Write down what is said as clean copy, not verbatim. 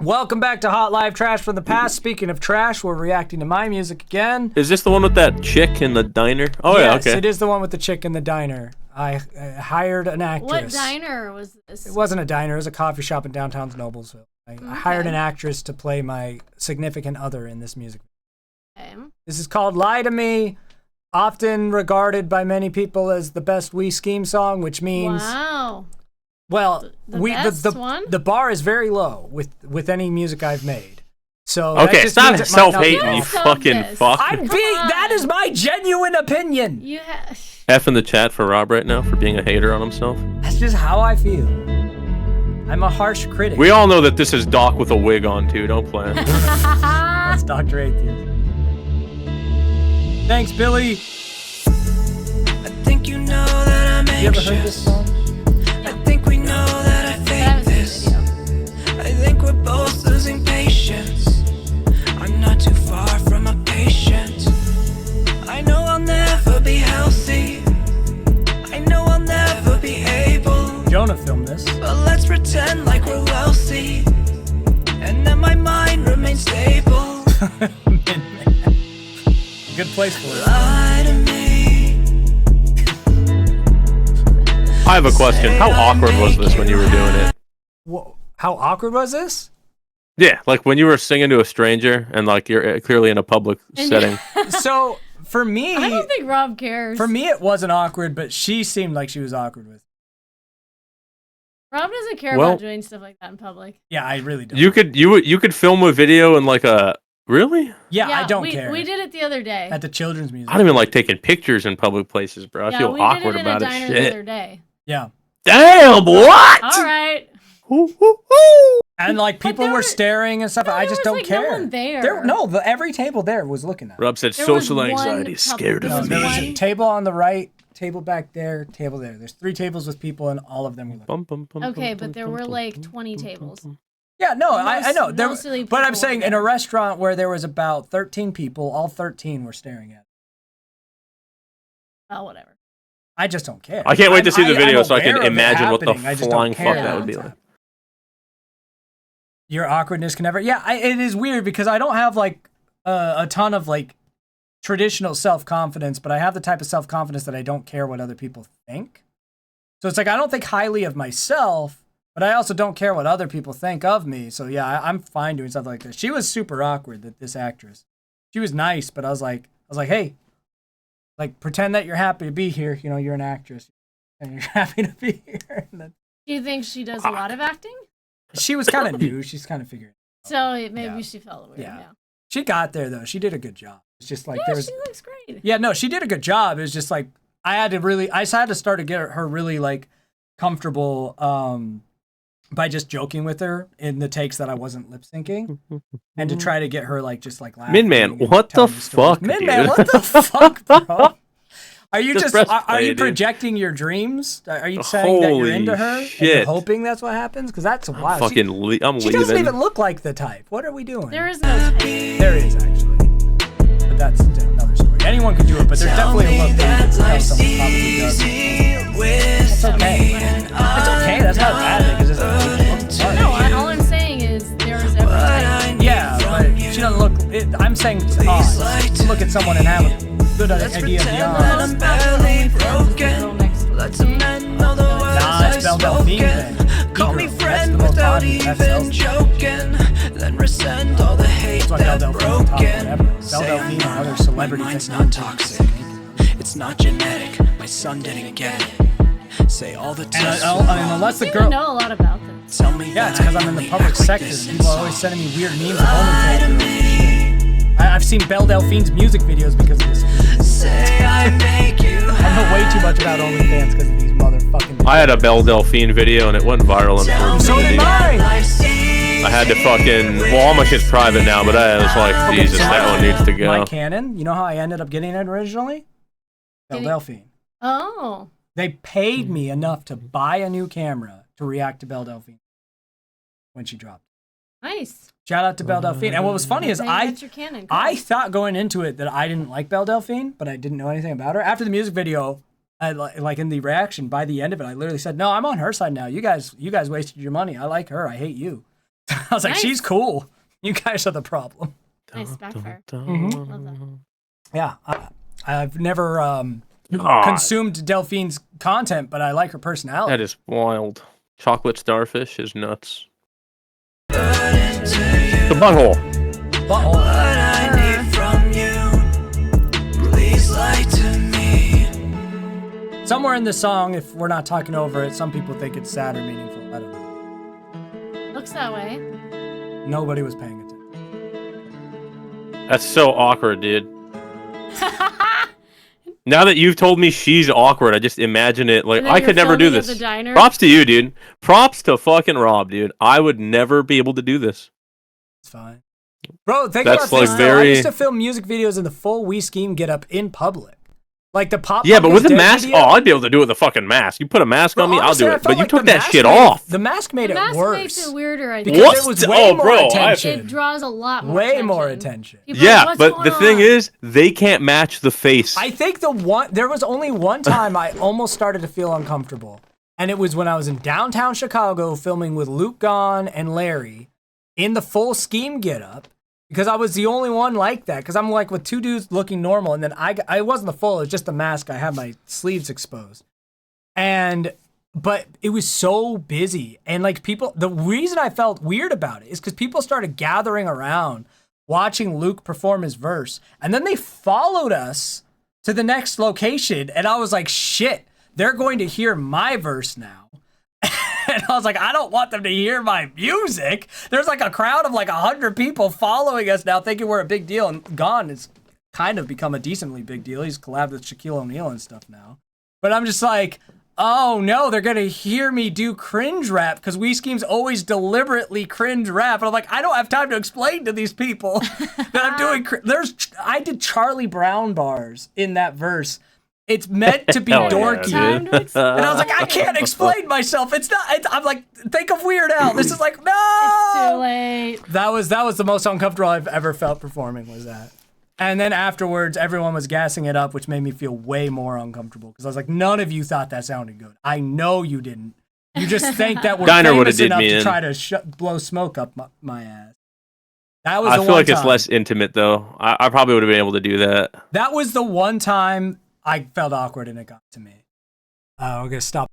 Welcome back to Hot Live Trash from the Past. Speaking of trash, we're reacting to my music again. Is this the one with that chick in the diner? Oh, yes, yeah, okay. It is the one with the chick in the diner. I hired an actress. What diner was this? It wasn't a diner. It was a coffee shop in downtown Noblesville. I hired an actress to play my significant other in this music. Okay. This is called Lie to Me, often regarded by many people as the best We Scheme song, which means... Wow. Well, the bar is very low with any music I've made. So okay, stop self-hating, you fucking fuck. That is my genuine opinion. You F in the chat for Rob right now for being a hater on himself. That's just how I feel. I'm a harsh critic. We all know that this is Doc with a wig on too. Don't play. That's Dr. Atheist. Thanks, Billy. I think you know that I'm You ever heard this song? I think we know that I fake this. I think we're both losing patience. I'm not too far from a patient. I know I'll never be healthy. I know I'll never be able. Jonah filmed this. But let's pretend like we're wealthy, and then my mind remains stable. Good place for it. Lie to me. I have a question. How awkward was this when you were doing it? How awkward was this? Yeah, like when you were singing to a stranger and like you're clearly in a public setting. So for me, I don't think Rob cares. For me, it wasn't awkward, but she seemed like she was awkward with it. Rob doesn't care about doing stuff like that in public. Yeah, I really don't. You could film a video in like a really? Yeah, I don't care. We did it the other day. At the children's museum. I don't even like taking pictures in public places, bro. I feel awkward about it. We did it in a diner the other day. Yeah. Damn, what? All right. And like people were staring and stuff. I just don't care. No one there. Every table there was looking at. Rob said social anxiety is scared of me. There was a table on the right, table back there, table there. There's 3 tables with people, and all of them were looking. Okay, but there were like 20 tables. Yeah, no, I know. But I'm saying in a there. restaurant where there was about 13 people, all 13 were staring at. Oh, whatever. I just don't care. I can't wait to see the video so I aware can of it imagine what the happening. flying fuck that would be like. Your awkwardness can never... Yeah, it is weird because I don't have like a ton of like traditional self-confidence, but I have the type of self-confidence that I don't care what other people think. So it's like I don't think highly of myself, but I also don't care what other people think of me. So yeah, I'm fine doing stuff like this. She was super awkward, this actress. She was nice, but I was like, hey, like pretend that you're happy to be here. You know, you're an actress and you're happy to be here. Do you think she does a lot of acting? She was kind of new. She's kind of figuring it out. So maybe she felt weird. Yeah. She got there though. She did a good job. It's just like she looks great. Yeah, no, she did a good job. It was just like I just had to start to get her really like comfortable by just joking with her in the takes that I wasn't lip syncing, and to try to get her like just like laughing. Min-Man, what the fuck, Min-Man, what the fuck, bro? Are you are you projecting your dreams? Are you saying that you're into her and you're hoping that's what happens? Because that's wild. I'm leaving. She doesn't even look like the type. What are we doing? There is no type. There is actually, but that's another story. Anyone could do it, but there's definitely a look that someone probably does. It's okay. It's okay. That's not a bad thing. It's just No, all I'm saying is there is every type. Yeah, but she doesn't look. I'm saying it's odd. Look at someone and have a good idea of the odds. Nah, it's Belle Delphine thing. Call me friend without even joking. Then resent all the hate that's broken. Belle Delphine and other celebrities. Mine's not toxic. It's not genetic. My son didn't get it. Say all the tests. Unless the girl know a lot about them. Tell me. Yeah, it's because I'm in the public sector. People are always sending me weird memes of OnlyFans. I've seen Belle Delphine's music videos because of this. Say I make you. I know way too much about OnlyFans because of these motherfucking videos. I had a Belle Delphine video and it went viral. So did mine. I had to fucking. Well, all my shit's private now, but I was like, Jesus, that one needs to go. My Canon. You know how I ended up getting it originally? Belle Delphine. Oh. They paid me enough to buy a new camera to react to Belle Delphine when she dropped. Nice. Shout out to Belle Delphine. And what was funny is I thought going into it that I didn't like Belle Delphine, but I didn't know anything about her. After the music video, like in the reaction, by the end of it, I literally said, "No, I'm on her side now. You guys wasted your money. I like her. I hate you." I was like, Nice. she's cool. You guys are the problem. Nice back for her. Mhm. Love that. Yeah, I've never God, consumed Delphine's content, but I like her personality. that is wild. Chocolate starfish is nuts. The butthole. Butthole. What I need from you, please lie to me. Somewhere in the song, if we're not talking over it, some people think it's sad or meaningful. I don't know. Looks that way. Nobody was paying attention. That's so awkward, dude. Now that you've told me she's awkward, I just imagine it like And then I you're could never do filming at this. the diner. Props to you, dude. Props to fucking Rob, dude. I would never be able to do this. It's fine. Bro, think That's, about like, this. Though. I very- used to film music videos in the full We Scheme get up in public. Like the Pop Yeah, but Punk with is a Dead mask, video. oh, I'd be able to do it with a fucking mask. You put a mask Bro, on me, I'll honestly, do I it. felt But you like took the that mask shit made- off. The mask made The it mask worse. makes it weirder, I think. Because What? it was way Oh, more bro, attention. It draws a lot more Way attention. more attention. People are like, Yeah, "What's but going the thing on?" is, they can't match the face. I think there was only one time I almost started to feel uncomfortable. And it was when I was in downtown Chicago filming with Luke Gahn and Larry in the full Scheme getup. Because I was the only one like that. Because I'm like with two dudes looking normal. And then I wasn't the full, it was just the mask. I had my sleeves exposed. But it was so busy. And like people, the reason I felt weird about it is because people started gathering around watching Luke perform his verse. And then they followed us to the next location. And I was like, shit, they're going to hear my verse now. And I was like, I don't want them to hear my music. There's like a crowd of like 100 people following us now thinking we're a big deal. And Gone has kind of become a decently big deal. He's collabed with Shaquille O'Neal and stuff now. But I'm just like, oh no, they're going to hear me do cringe rap because We Scheme's always deliberately cringe rap. And I'm like, I don't have time to explain to these people that I'm doing I did Charlie Brown bars in that verse. It's meant to be Hell yeah, dorky. Time to explain. And I was like, I can't explain myself. I'm like, think of Weird Al. This is like, no. It's too late. That was the most uncomfortable I've ever felt performing was that. And then afterwards, everyone was gassing it up, which made me feel way more uncomfortable because I was like, none of you thought that sounded good. I know you didn't. You just think that we're Diner would've famous did enough me to in. try to blow smoke up my ass. That was I the feel one like it's time. less intimate though. I probably would have been able to do that. That was the one time I felt awkward and it got to me. We're gonna stop.